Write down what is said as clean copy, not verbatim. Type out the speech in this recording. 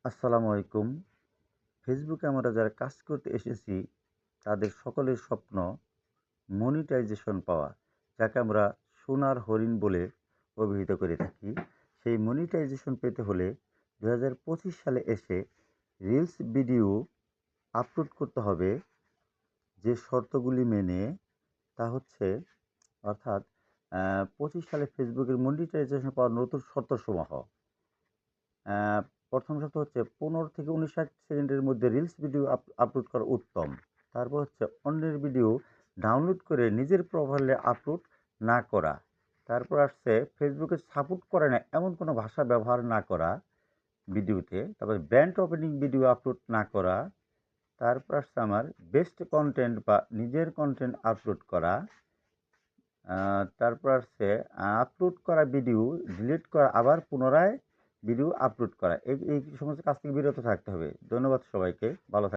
আসসালামু আলাইকুম। ফেসবুকে আমরা যারা কাজ করতে এসেছি, তাদের সকলের স্বপ্ন মনিটাইজেশন পাওয়া, যাকে আমরা সোনার হরিণ বলে অভিহিত করে থাকি। সেই মনিটাইজেশন পেতে হলে ২০২৫ সালে এসে রিলস ভিডিও আপলোড করতে হবে যে শর্তগুলি মেনে। তা হচ্ছে অর্থাৎ ২৫ সালে ফেসবুকের মনিটাইজেশন পাওয়ার নতুন শর্তসমূহ। আ প্রথম শর্ত হচ্ছে ১৫ থেকে ৫৯ সেকেন্ডের মধ্যে রিলস ভিডিও আপলোড করা উত্তম। তারপর হচ্ছে অন্যের ভিডিও ডাউনলোড করে নিজের প্রোফাইলে আপলোড না করা। তারপর আসছে ফেসবুকে সাপোর্ট করে না এমন কোনো ভাষা ব্যবহার না করা ভিডিওতে। তারপরে ব্র্যান্ড ওপেনিং ভিডিও আপলোড না করা। তারপর আসছে আমার বেস্ট কনটেন্ট বা নিজের কনটেন্ট আপলোড করা। তারপর আসছে আপলোড করা ভিডিও ডিলিট করা, আবার পুনরায় ভিডিও আপলোড করা। এই সমস্ত কাজ থেকে বিরত থাকতে হবে। ধন্যবাদ সবাইকে। ভালো থাকবেন।